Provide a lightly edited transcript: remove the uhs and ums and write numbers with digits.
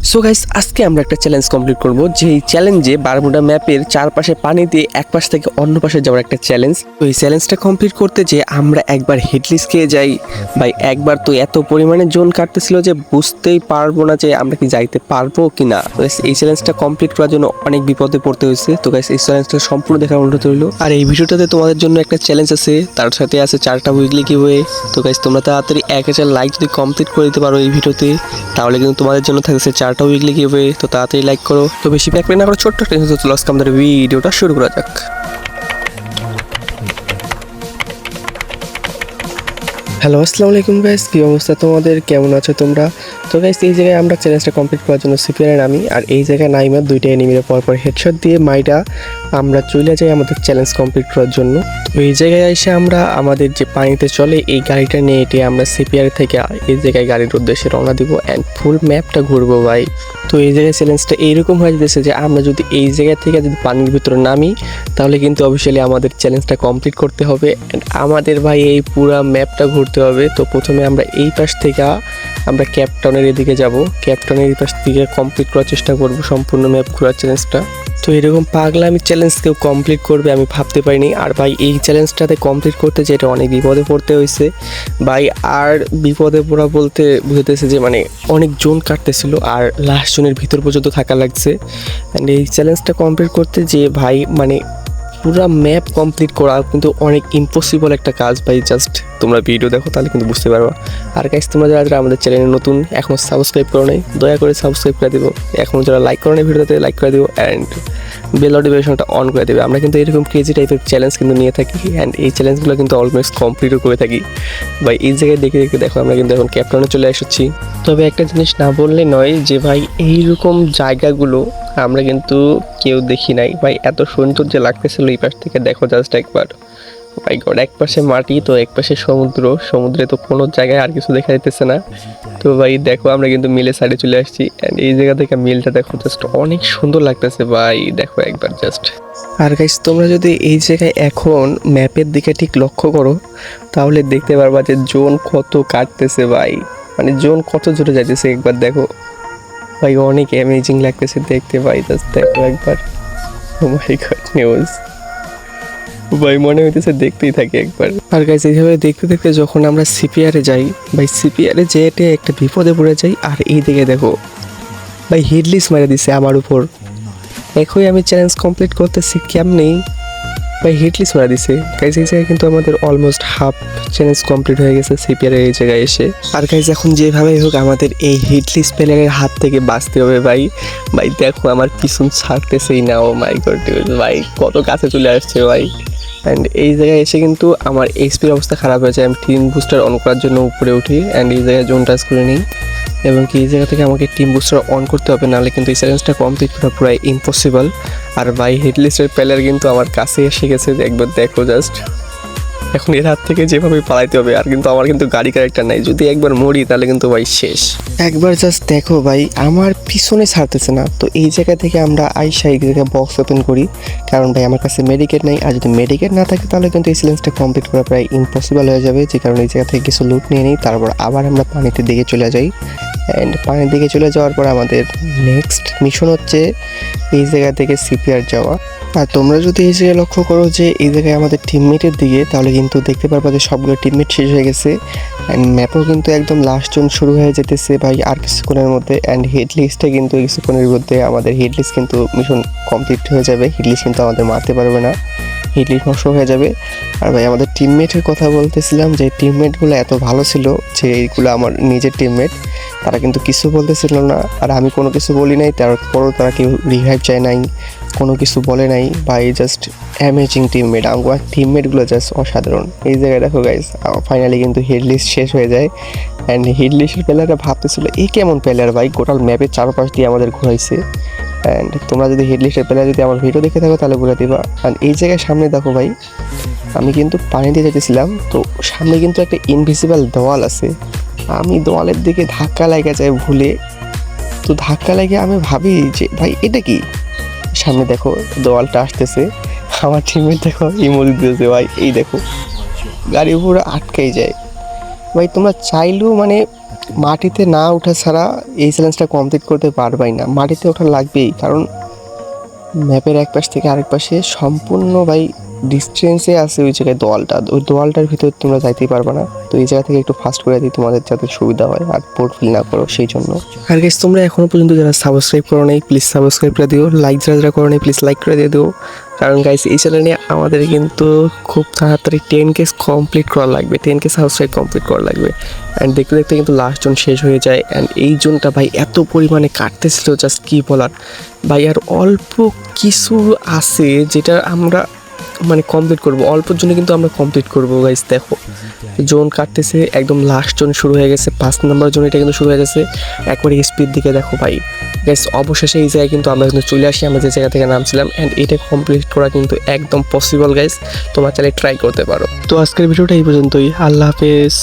So guys, আজকে আমরা একটা চ্যালেঞ্জ কমপ্লিট করব, যেই চ্যালেঞ্জে বারমুডা ম্যাপের চারপাশে পানি দিয়ে এক পাশ থেকে অন্য পাশে যাওয়ার একটা চ্যালেঞ্জ। তো এই চ্যালেঞ্জটা কমপ্লিট করতে যে আমরা একবার হেডলিস খেয়ে যাই ভাই। একবার তো এত পরিমাণে জোন কাটতেছিল যে বুঝতেই পারবো না যে আমরা কি যাইতে পারবো কি না। এই চ্যালেঞ্জটা কমপ্লিট করার জন্য অনেক বিপদে পড়তে হয়েছে। তো গাইস, এই চ্যালেঞ্জটা সম্পূর্ণ দেখার অনুরোধ রইল। আর এই ভিডিওটাতে তোমাদের জন্য একটা চ্যালেঞ্জ আছে, তার সাথে আছে 4টা উইকলি গিভওয়ে। তো গাইস, তোমরা তাড়াতাড়ি 1000 লাইক যদি কমপ্লিট করে দিতে পারো এই ভিডিওতে, তাহলে কিন্তু তোমাদের জন্য থাকছে 4টা উইকলি গিভওয়ে। তো তাড়াতাড়ি লাইক করো। তো বেশি ব্যাক না করো, ছোট্ট আমাদের ভিডিওটা শুরু করা যাক। হ্যালো, আসসালামু আলাইকুম গাইস, কী অবস্থা তোমাদের, কেমন আছো তোমরা? তো গাইস, এই জায়গায় আমরা চ্যালেঞ্জটা কমপ্লিট করার জন্য সিপিআর নামি, আর এই জায়গায় নাইমার দুইটা এনিমির পরপর হেডশট দিয়ে মাইটা আমরা চলে যাই আমাদের চ্যালেঞ্জ কমপ্লিট করার জন্য। তো এই জায়গায় এসে আমরা আমাদের যে পানিতে চলে এই গাড়িটা নিয়ে এটি আমরা সিপিআর থেকে এই জায়গায় গাড়ির উদ্দেশ্যে রওনা দিব অ্যান্ড ফুল ম্যাপটা ঘুরবো ভাই। তো এই জায়গায় চ্যালেঞ্জটা এইরকম হয়ে যেতেছে যে আমরা যদি এই জায়গা থেকে যদি পানির ভিতরে নামি, তাহলে কিন্তু অবশ্যই আমাদের চ্যালেঞ্জটা কমপ্লিট করতে হবে অ্যান্ড আমাদের ভাই এই পুরো ম্যাপটা ঘুরতে হবে। তো প্রথমে আমরা এই পাশ থেকে আমরা ক্যাপটাউনের এদিকে যাব, ক্যাপটাউনের এই পাশ থেকে কমপ্লিট করার চেষ্টা করব সম্পূর্ণ ম্যাপ ঘোরার চ্যালেঞ্জটা। তো এরকম পাগলামি চ্যালেঞ্জ কেউ কমপ্লিট করবে আমি ভাবতে পারিনি। আর ভাই, এই চ্যালেঞ্জটাতে কমপ্লিট করতে যেটা অনেক বিপদে পড়তে হয়েছে ভাই। আর বিপদে পড়া বলতে বুঝতেছে যে মানে অনেক জোন কাটতেছিল আর লাস্ট জোনের ভিতর পর্যন্ত থাকা লাগছে। অ্যান্ড এই চ্যালেঞ্জটা কমপ্লিট করতে যে ভাই মানে পুরো ম্যাপ কমপ্লিট করা কিন্তু অনেক ইম্পসিবল একটা কাজ ভাই। জাস্ট তোমরা ভিডিও দেখো তাহলে কিন্তু বুঝতে পারবা। আর গাইস, তোমরা যারা আমাদের চ্যানেলে নতুন এখনও সাবস্ক্রাইব করো নাই, দয়া করে সাবস্ক্রাইব করে দিবো। এখনও যারা লাইক করো নাই ভিডিওতে লাইক করে দিবো অ্যান্ড বেল নোটিফিকেশনটা অন করে দেবে। আমরা কিন্তু এরকম ক্রেজি টাইপের চ্যালেঞ্জ কিন্তু নিয়ে থাকি অ্যান্ড এই চ্যালেঞ্জগুলো কিন্তু অলমোস্ট কমপ্লিটও করে থাকি ভাই। এই জায়গায় দেখে দেখে দেখো আমরা কিন্তু এখন ক্যাপটাউনে চলে এসেছি। তবে একটা জিনিস না বললে নয় যে ভাই, এইরকম জায়গাগুলো আমরা কিন্তু কেউ দেখি নাই ভাই। এত সুন্দর যে লাগতেছিল এই পাশ থেকে দেখো জাস্ট একবার ভাই গড। এক পাশে মাটি তো এক পাশে সমুদ্র, সমুদ্রে তো কোনো জায়গায় আর কিছু দেখা যাইতেছে না। তো ভাই দেখো আমরা কিন্তু মিলের সাইডে চলে আসছি অ্যান্ড এই জায়গা থেকে মিলটা দেখো জাস্ট অনেক সুন্দর লাগতেছে ভাই, দেখো একবার জাস্ট। আর গাইস, তোমরা যদি এই জায়গায় এখন ম্যাপের দিকে ঠিক লক্ষ্য করো, তাহলে দেখতে পারবা যে জোন কত কাটতেছে ভাই, মানে জোন কত জোরে যাইতেছে একবার দেখো ভাই। অনেক অ্যামেজিং লাগতেছে দেখতে ভাই, জাস্ট দেখো একবার। ও মাই গড, নিউজ ভাই, মনে হইতেছে দেখতেই থাকি একবার। আর গাইস, এইভাবে দেখতে দেখতে যখন আমরা সিপিআরে যাই ভাই, সিপিআরে যেতে একটা বিপদে পড়ে যাই। আর এই দিকে দেখো ভাই, হেডলিস মেরে দিছে আমার উপর। এখনই আমি চ্যালেঞ্জ কমপ্লিট করতেছি কেমনেই ভাই হেডলিস মেরে দিছে গাইস। এই জায়গায় কিন্তু আমাদের অলমোস্ট হাফ চ্যালেঞ্জ কমপ্লিট হয়ে গেছে সিপিআরের এই জায়গায় এসে। আর গাইস, এখন যেভাবেই হোক আমাদের এই হেডলিস প্লেয়ারের হাত থেকে বাঁচতে হবে ভাই। ভাই দেখো আমার পিছন ছাড়তেছেই না। ও মাই গড ভাই, কত কাছে চলে আসছে ভাই। অ্যান্ড এই জায়গায় এসে কিন্তু আমার এইচপির অবস্থা খারাপ হয়েছে। আমি টিম বুস্টার অন করার জন্য উপরে উঠি অ্যান্ড এই জায়গায় জোন টাচ করে নিই, এবং কি এই জায়গা থেকে আমাকে টিম বুস্টার অন করতে হবে, নাহলে কিন্তু এই চ্যালেঞ্জটা কমপ্লিট করা পুরাই ইম্পসিবল। আর ভাই, হেডলিস্টের প্লেয়ার কিন্তু আমার কাছে এসে গেছে, একবার দেখো জাস্ট। এখন এর হাত থেকে যেভাবে পালাইতে হবে। আর কিন্তু আমার কিন্তু গাড়ি ক্যারেক্টার নাই, যদি একবার মরি তাহলে কিন্তু ভাই শেষ। একবার জাস্ট দেখো ভাই, আমার পিছনে ছাড়তেছে না। তো এই জায়গা থেকে আমরা আইসা এই জায়গায় বক্স ওপেন করি, কারণ ভাই আমার কাছে মেডিকেট নেই। আর যদি মেডিকেট না থাকে তাহলে কিন্তু এই চ্যালেঞ্জটা কমপ্লিট করা প্রায় ইম্পসিবল হয়ে যাবে। যে কারণে এই জায়গা থেকে কিছু লুট নিয়ে নিই, তারপর আবার আমরা পানিতে দিকে চলে যাই। অ্যান্ড পানির দিকে চলে যাওয়ার পর আমাদের নেক্সট মিশন হচ্ছে এই জায়গা থেকে সিপিআর যাওয়া। আর তোমরা যদি এই জায়গায় লক্ষ্য করো যে এই জায়গায় আমাদের টিমমেটের দিকে, তাহলে কিন্তু দেখতে পারবা যে সবগুলো টিমমেট শেষ হয়ে গেছে অ্যান্ড ম্যাপও কিন্তু একদম লাস্ট জোন শুরু হয়ে যেতেছে ভাই আর কিছুক্ষণের মধ্যে। অ্যান্ড হেডলিস্টে কিন্তু কিছুক্ষণের মধ্যে আমাদের হেডলিস্ট কিন্তু মিশন কমপ্লিট হয়ে যাবে। হেডলিস্ট কিন্তু আমাদের মারতে পারবে না, হেডলিস্ট নষ্ট হয়ে যাবে। আর ভাই, আমাদের টিমমেটের কথা বলতেছিলাম যে টিমমেটগুলো এত ভালো ছিল যে এইগুলো আমার নিজের টিমমেট, তারা কিন্তু কিছু বলতেছিল না। আর আমি কোনো কিছু বলি নাই, তারপরও তারা কেউ রিভাইভ চায় নাই, কোনো কিছু বলে নাই ভাই। জাস্ট অ্যামেজিং টিমমেট, আমার টিমমেটগুলো জাস্ট অসাধারণ। এই জায়গায় দেখো গাইস, ফাইনালি কিন্তু হেডলিস্ট শেষ হয়ে যায় অ্যান্ড হেডলিস্টের প্লেয়াররা ভাবতেছিল এই কেমন প্লেয়ার ভাই, গোটাল ম্যাপের চারপাশ দিয়ে আমাদের ঘুরাইছে। অ্যান্ড তোমরা যদি হেডলিস্টের প্লেয়ার যদি আমার ভিডিও দেখে থাকো তাহলে বলে দিবা। অ্যান্ড এই জায়গায় সামনে দেখো ভাই, আমি কিন্তু পানি দিয়ে যেতেছিলাম, তো সামনে কিন্তু একটা ইনভিজিবল দেওয়াল আছে। আমি দেওয়ালের দিকে ধাক্কা লাগা যায় ভুলে, তো ধাক্কা লাগে আমি ভাবি যে ভাই এটা কি, সামনে দেখো দেওয়ালটা আসতেছে, আমার টিমমেট দেখো ইমোজি দিতেছে ভাই। এই দেখো গাড়ি পুরো আটকাই যায় ভাই। তোমরা চাইলেও মানে মাটিতে না ওঠা ছাড়া এই চ্যালেঞ্জটা কমপ্লিট করতে পারবাই না, মাটিতে ওঠা লাগবেই, কারণ ম্যাপের এক পাশ থেকে আরেক পাশে সম্পূর্ণ ভাই ডিস্টেন্সে আছে ওই জায়গায় দোয়ালটা, ওই দোয়ালটার ভিতরে তোমরা যাইতেই পারবে না। তো এই জায়গা থেকে একটু ফাস্ট করে দিই তোমাদের যাতে সুবিধা হয় আর বোর্ড ফিল না করো সেই জন্য। আর গাইস তোমরা এখনও পর্যন্ত যারা সাবস্ক্রাইব করো নাই প্লিজ সাবস্ক্রাইব করে দিও, লাইক যারা করো নাই প্লিজ লাইক করে দিয়ে দিও, কারণ গাইস এই চ্যানেলে আমাদের কিন্তু খুব তাড়াতাড়ি 10K কমপ্লিট করা লাগবে, 10K সাবস্ক্রাইব কমপ্লিট করা লাগবে। অ্যান্ড দেখতে দেখতে কিন্তু লাস্ট জোন শেষ হয়ে যায়। অ্যান্ড এই জোনটা ভাই এত পরিমাণে কাটতেছিল জাস্ট কী বলার ভাই, আর অল্প কিছু আছে যেটা আমরা মানে কমপ্লিট করব, অল্পর জন্য কিন্তু আমরা কমপ্লিট করবো গাইস। দেখো জোন কাটতেছে, একদম লাস্ট জোন শুরু হয়ে গেছে, 5 নম্বর জোন এটা কিন্তু শুরু হয়ে গেছে একবারে স্পিড দিকে। দেখো ভাই গাইস অবশেষে এই জায়গায় কিন্তু আমরা কিন্তু চলে আসি আমরা যে জায়গা থেকে নামছিলাম। অ্যান্ড এটা কমপ্লিট করা কিন্তু একদম পসিবল গাইস, তোমরা চাইলে ট্রাই করতে পারো। তো আজকের ভিডিওটা এই পর্যন্তই, আল্লাহ হাফেজ।